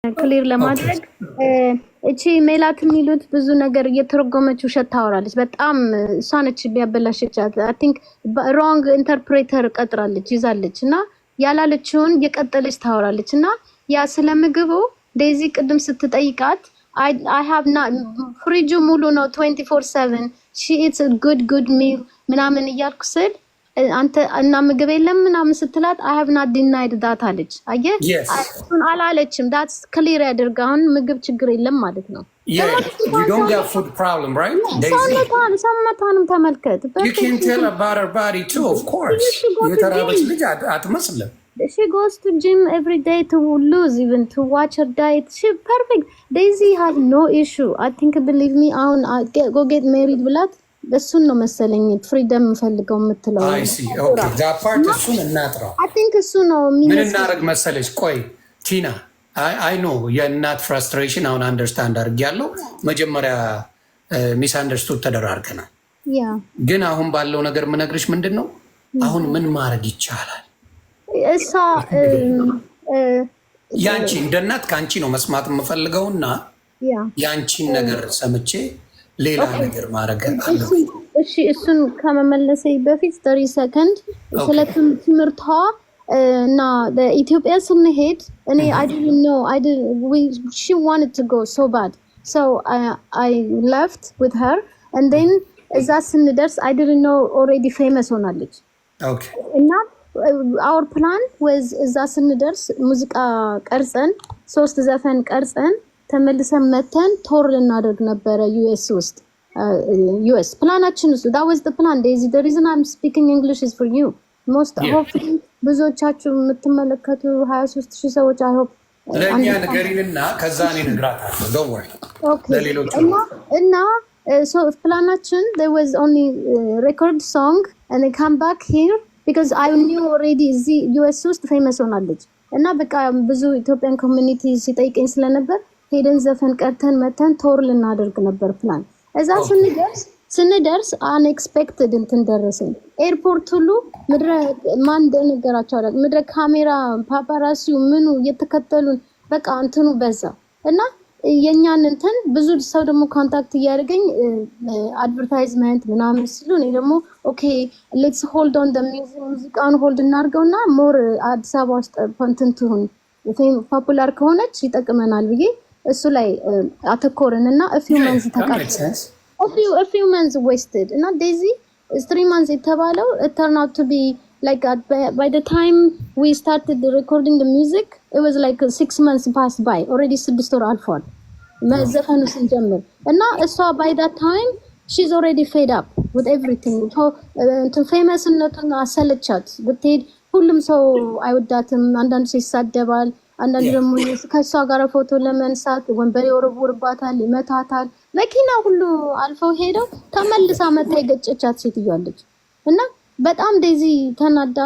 ክሊር ለማድረግ እቺ ሜላት የሚሉት ብዙ ነገር እየተረጎመች ውሸት ታወራለች። በጣም እሷ ነች ቢያበላሽቻት። አይ ቲንክ ሮንግ ኢንተርፕሬተር ቀጥራለች ይዛለች እና ያላለችውን እየቀጠለች ታወራለች እና ያ ስለምግቡ ዴዚ ቅድም ስትጠይቃት I have not ፍሪጁ ሙሉ ነው 24/7 she eats a good meal ምናምን እያልኩ ስል አንተ እና ምግብ የለም ምናምን ስትላት I have not denied that አለች። አየህ እሱን አላለችም። that's clear ያደርጋውን ምግብ ችግር የለም ማለት ነው። Yeah, you don't got food problem, right? ሰውነቷንም ተመልከት። You can tell about her body too, of course. የተራበች ልጅ አትመስልም። She goes to gym every day to lose, even to watch her diet. She perfect. Daisy has no issue. I think, believe me, go get married ብላት እሱን ነው መሰለኝ ፍሪደም ፈልገው የምትለው። I see. Okay, that part እሱን እናጥራው። I think እሱ ነው ምን እናደርግ መሰለሽ? ቆይ ቲና I know የእናት ፍራስትሬሽን አሁን አንደርስታንድ አድርጌያለሁ። መጀመሪያ ሚስ አንደርስቱድ ተደራርገናል። ግን አሁን ባለው ነገር ምነግርሽ ምንድን ነው አሁን ምን ማድረግ ይቻላል? እሷ ያንቺ እንደ እናት ከአንቺ ነው መስማት የምፈልገውና ያንቺን ነገር ሰምቼ ሌላ ነገር ማድረግ አለ። እሺ እሱን ከመመለሴ በፊት 30 ሰከንድ ስለ ትምህርቷ እና ኢትዮጵያ ስንሄድ እኔ I didn't know she wanted to go so bad so I left with her and then እዛ ስንደርስ I didn't know already famous ሆናለች። Okay እና our plan was እዛ ስንደርስ ሙዚቃ ቀርጸን 3 ዘፈን ቀርጸን ተመልሰን መተን ቶር ልናደርግ ነበረ ዩኤስ ውስጥ ዩኤስ ፕላናችን እሱ that was the plan. Daisy, the reason I'm speaking English is for you. Most hopefully ብዙዎቻችሁ የምትመለከቱ 23000 ሰዎች I hope ለኛ ነገሪንና ከዛ እኔ እነግራታለሁ don't worry. Okay እና so ፕላናችን there was only record song and they come back here because I knew already እዚህ ዩኤስ ውስጥ ፌመስ ሆናለች እና በቃ ብዙ ኢትዮጵያን ኮሚኒቲ ሲጠይቀኝ ስለነበር ሄደን ዘፈን ቀርተን መተን ቶር ልናደርግ ነበር ፕላን። እዛ ስንደርስ አንኤክስፔክትድ እንትን ደረሰኝ። ኤርፖርት ሁሉ ምድረ ማን እንደነገራቸው አይደል ምድረ ካሜራ ፓፓራሲው ምኑ እየተከተሉን በቃ እንትኑ በዛ እና የኛን እንትን ብዙ ሰው ደግሞ ኮንታክት እያደረገኝ አድቨርታይዝመንት ምናምን ሲሉ እኔ ደግሞ ኦኬ ሌትስ ሆልድ ኦን ዘ ሙዚቃውን ሆልድ እናድርገውና ሞር አዲስ አበባ ውስጥ እንትን ትሁን ፖፑላር ከሆነች ይጠቅመናል ብዬ እሱ ላይ አተኮርን እና a few months ተቃጠለ። a few months wasted እና Daisy 3 months የተባለው it turned out to be like by the time we started recording the music it was like 6 months passed by already 6 ወር አልፏል መዘፈኑ ስንጀምር እና እሷ by that time she's already fed up with everything so እንትን ፌመስነቱን አሰለቻት ብትሄድ ሁሉም ሰው አይወዳትም አንዳንድ ሰው ይሳደባል አንዳንድ ደግሞ ከሷ ጋር ፎቶ ለመንሳት ወንበር ይወረውርባታል ይመታታል መኪና ሁሉ አልፈው ሄደው ተመልሳ መታ የገጨቻት ሴትዮዋለች እና በጣም ዴዚ ተናዳ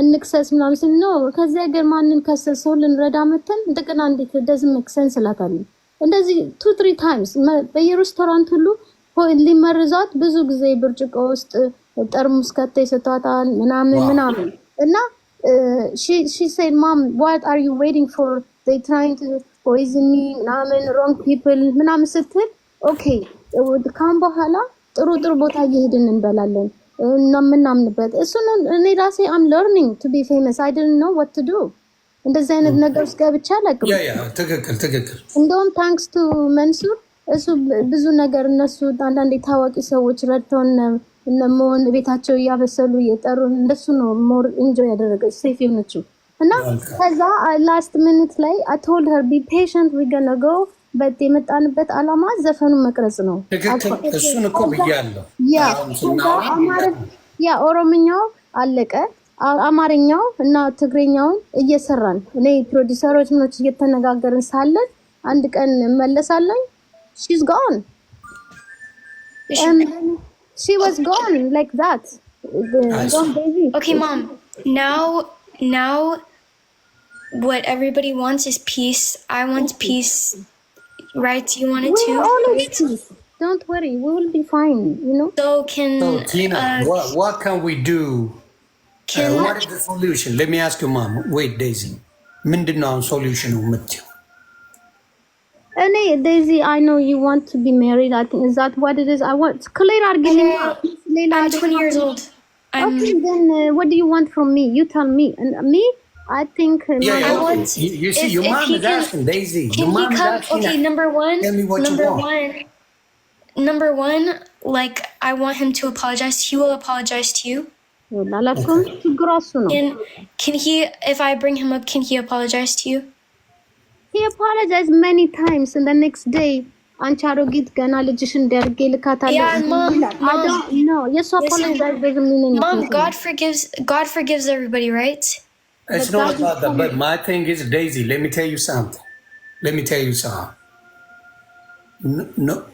እንክሰስ ምናምን ስንነው ከዚያ ሀገር ማንን ከሰሰው ልንረዳ መተን እንደገና እንዴት doesn't make sense እላታለሁ። እንደዚህ 2-3 times በየሬስቶራንት ሁሉ ሊመርዟት ብዙ ጊዜ ብርጭቆ ውስጥ ጠርሙስ ከተይ ሰጣታል ምናምን እና she said mom what are you waiting for they trying to poison me wrong people ምናምን ስትል okay ካም በኋላ ጥሩ ቦታ እየሄድን እንበላለን እና ምናምንበት እሱ ነው እኔ ራሴ I'm learning to be famous I didn't know what to do እንደዚህ አይነት ነገር ውስጥ ገብቻ አላውቅም። ትክክል እንደውም thanks to መንሱር እሱ ብዙ ነገር እነሱ አንዳንድ ታዋቂ ሰዎች ረድተውን እነሞን ቤታቸው ያበሰሉ የጠሩ እንደሱ ነው ሞር ኢንጆይ ያደረገች ሴፍ የሆነችው እና ከዛ ላስት ሚኒት ላይ I told her be patient we're gonna go but የመጣንበት አላማ ዘፈኑን መቅረጽ ነው። እሱን እኮ ብያለሁ። ያ ኦሮምኛው አለቀ አማርኛው እና ትግሬኛውን እየሰራን እኔ ፕሮዲዩሰሮች ምኖች እየተነጋገርን ሳለን አንድ ቀን መለሳለኝ she's gone she was gone like that. Okay mom, now what everybody wants is peace. I want peace, right? You want it too? Peace. Don't worry, we will be fine, you know. So Tina, what can we do? What is the solution? Let me ask you mom. Wait Daisy, ምንድነው solution የምትይው? Daisy, I know you want to be married. I think is that what it is? I want clear argument. I'm 20 years old. Okay, then what do you want from me? You tell me. And me, I think. Yeah, you see, your mom is asking, Daisy. Your mom is asking. Okay, number one. Tell me what you want. Number one, like I want him to apologize. He will apologize to you. Can he, if I bring him up, can he apologize to you? He apologized many times, and the next day, Ancharoget gana legishin derge likatale. Yeah, Mom. I don't know. Yes, apologize doesn't mean anything. Mom, God forgives everybody, right? It's not about that, but my thing is, Daisy, let me tell you something. No,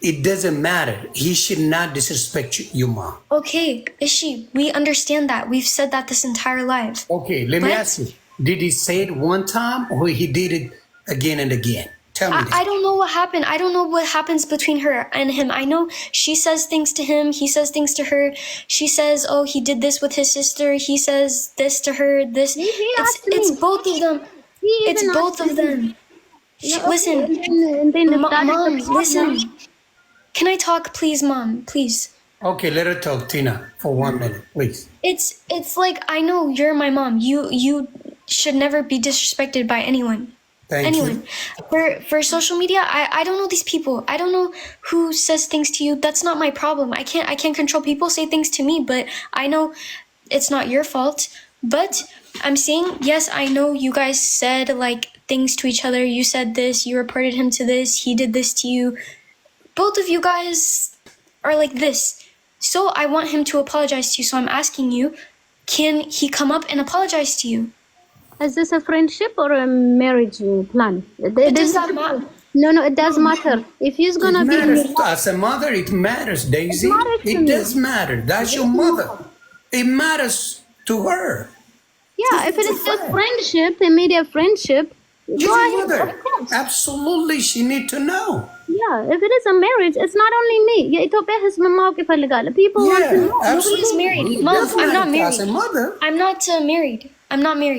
it doesn't matter. He should not disrespect you, Mom. Okay, Ishi, we understand that. We've said that this entire life. Okay, let me ask you. Did he say it one time or he did it again and again? Tell me I don't know what happened. I don't know what happens between her and him. I know she says things to him. He says things to her. She says, oh, he did this with his sister. He says this to her. This. It's both of them. It's both of them. Listen. Mom, listen. Can I talk, please, Mom? Please. Okay, let her talk, Tina, for 1 minute, please. It's like, I know you're my mom. You should never be disrespected by anyone. Thank you. For social media, I don't know these people. I don't know who says things to you. That's not my problem. I can't control people say things to me, but I know it's not your fault. But I'm saying, yes, I know you guys said like things to each other. You said this, you reported him to this, he did this to you. Both of you guys are like this. So I want him to apologize to you. So I'm asking you, can he come up and apologize to you? Is this a friendship or a marriage plan? Does that matter? No, it does matter. If he's gonna be as a mother, it matters, Daisy. It does matter. That's your mother. It matters to her. Yeah, if it is just friendship, immediate friendship, go ahead. Absolutely, she need to know. Yeah, if it is a marriage, it's not only me. Ethiopia has people want to know. Nobody's married. Mom, I'm not married. As a mother. I'm not married.